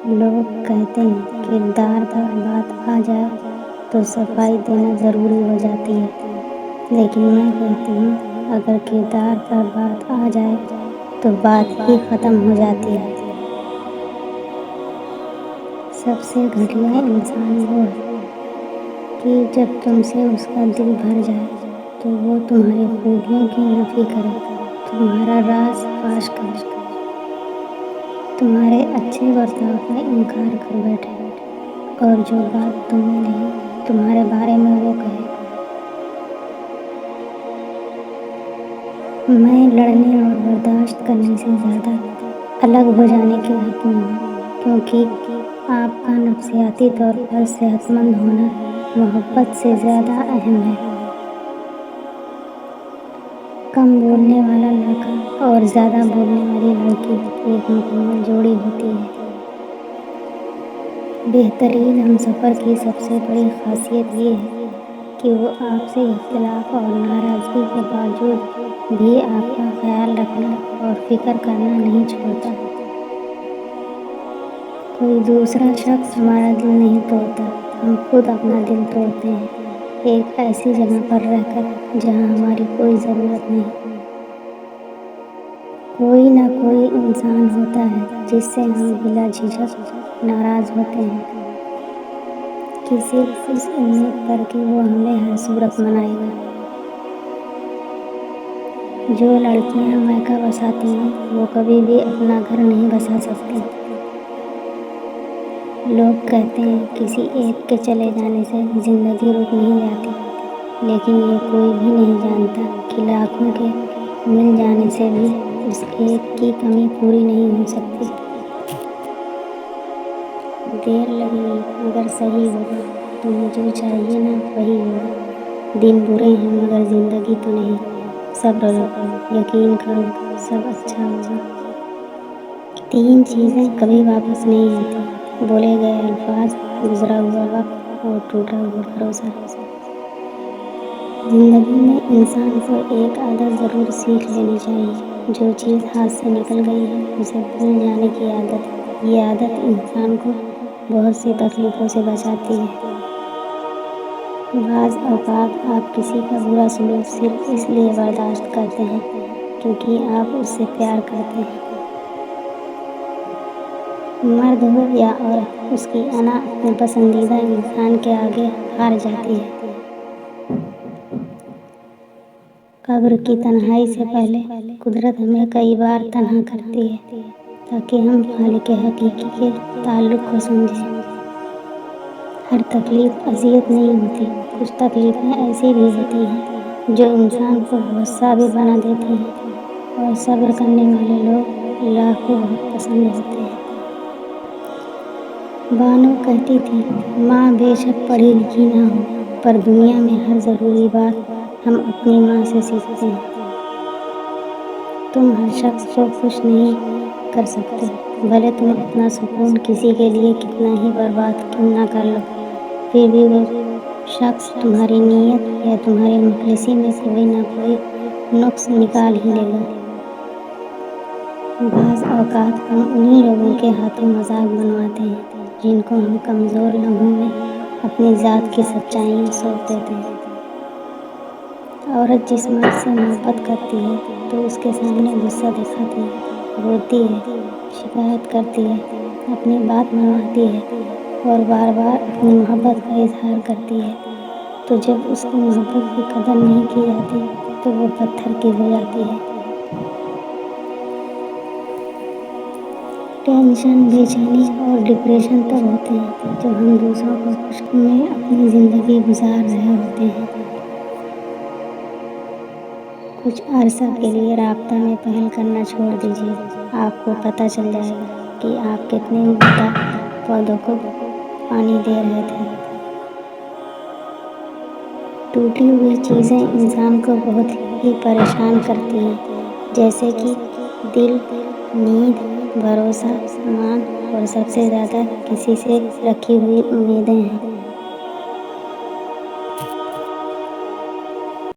لوگ کہتے ہیں کردار پر بات آ جائے تو صفائی دینا ضروری ہو جاتی ہے، لیکن میں کہتی ہوں اگر کردار پر بات آ جائے تو بات ہی ختم ہو جاتی ہے۔ سب سے گھٹیا انسان وہ ہے کہ جب تم سے اس کا دل بھر جائے تو وہ تمہاری خوبیوں کی نفی کرے، تمہارا راز فاش کرے، تمہارے اچھے برتاؤ کا انکار کر بیٹھے اور جو بات تمہیں نہیں تمہارے بارے میں وہ کہے۔ میں لڑنے اور برداشت کرنے سے زیادہ الگ ہو جانے کے حق میں ہوں، کیونکہ آپ کا نفسیاتی طور پر صحت مند ہونا محبت سے زیادہ اہم ہے۔ کم بولنے والا لڑکا اور زیادہ بولنے والی لڑکی ایک مکمل جوڑی ہوتی ہے۔ بہترین ہمسفر کی سب سے بڑی خاصیت یہ ہے کہ وہ آپ سے اختلاف اور ناراضگی کے باوجود بھی آپ کا خیال رکھنا اور فکر کرنا نہیں چھوڑتا۔ کوئی دوسرا شخص ہمارا دل نہیں توڑتا، ہم خود اپنا دل توڑتے ہیں، ایک ایسی جگہ پر رہ کر جہاں ہماری کوئی ضرورت نہیں۔ کوئی نہ کوئی انسان ہوتا ہے جس سے ہم بلا جھجک ناراض ہوتے ہیں، کہ صرف اس امید پر کہ وہ ہمیں ہر صورت منائے گا۔ جو لڑکیاں میکا بساتی ہیں وہ کبھی بھی اپنا گھر نہیں بسا سکتی۔ لوگ کہتے ہیں کسی ایک کے چلے جانے سے زندگی رک نہیں جاتی، لیکن یہ کوئی بھی نہیں جانتا کہ لاکھوں کے مل جانے سے بھی اس ایک کی کمی پوری نہیں ہو سکتی۔ دیر لگے گی مگر صحیح ہوگا، تمہیں جو چاہیے نا وہی ہوگا۔ دن برے ہیں مگر زندگی تو نہیں، صبر رکھو، یقین کرو، سب اچھا ہوگا۔ تین چیزیں کبھی واپس نہیں آتی: بولے گئے الفاظ، گزرا ہوا وقت اور ٹوٹا ہوا بھروسہ۔ زندگی میں انسان کو ایک عادت ضرور سیکھ لینی چاہیے، جو چیز ہاتھ سے نکل گئی ہے اسے بھول جانے کی عادت۔ یہ عادت انسان کو بہت سی تکلیفوں سے بچاتی ہے۔ بعض اوقات آپ کسی کا برا سلوک صرف اس لیے برداشت کرتے ہیں کیونکہ آپ اس سے پیار کرتے ہیں۔ مرد ہو یا عورت، اس کی انا اپنے پسندیدہ انسان کے آگے ہار جاتی ہے۔ قبر کی تنہائی سے پہلے قدرت ہمیں کئی بار تنہا کرتی ہے تاکہ ہم خالق حقیقی کے تعلق کو سمجھیں۔ ہر تکلیف اذیت نہیں ہوتی، کچھ تکلیفیں ایسی بھی ہوتی ہیں جو انسان کو بہت صابر بنا دیتی ہیں، اور صبر کرنے والے لوگ اللہ کو بہت پسند ہوتے ہیں۔ بانو کہتی تھی ماں بے شک پڑھی لکھی نہ ہو، پر دنیا میں ہر ضروری بات ہم اپنی ماں سے سیکھتے ہیں۔ تم ہر شخص کو خوش نہیں کر سکتے، بھلے تم اپنا سکون کسی کے لیے کتنا ہی برباد کیوں نہ کر لو، پھر بھی وہ شخص تمہاری نیت یا تمہاری مخلصی میں کوئی نہ کوئی نقص نکال ہی لے گا۔ بعض اوقات ہم انہی لوگوں کے ہاتھوں مذاق بنواتے ہیں جن کو ہم کمزور لمحوں میں اپنی ذات کی سچائیاں سونپ دیتے ہیں۔ عورت جس مرد سے محبت کرتی ہے تو اس کے سامنے غصہ دکھاتی ہے، روتی ہے، شکایت کرتی ہے، اپنی بات منواتی ہے اور بار بار اپنی محبت کا اظہار کرتی ہے، تو جب اس کی محبت کی قدر نہیں کی جاتی تو وہ پتھر کی ہو جاتی ہے۔ ٹینشن، بے چینی اور ڈپریشن تب ہوتے ہیں جب ہم دوسروں کو خوش میں اپنی زندگی گزار رہے ہوتے ہیں۔ کچھ عرصہ کے لیے رابطہ میں پہل کرنا چھوڑ دیجیے، آپ کو پتہ چل جائے گا کہ آپ کتنے مردہ پودوں کو پانی دے رہے تھے۔ ٹوٹی ہوئی چیزیں انسان کو بہت ہی پریشان کرتی ہیں، جیسے کہ دل، نیند، بھروسہ، مان اور سب سے زیادہ کسی سے رکھی ہوئی امیدیں ہیں۔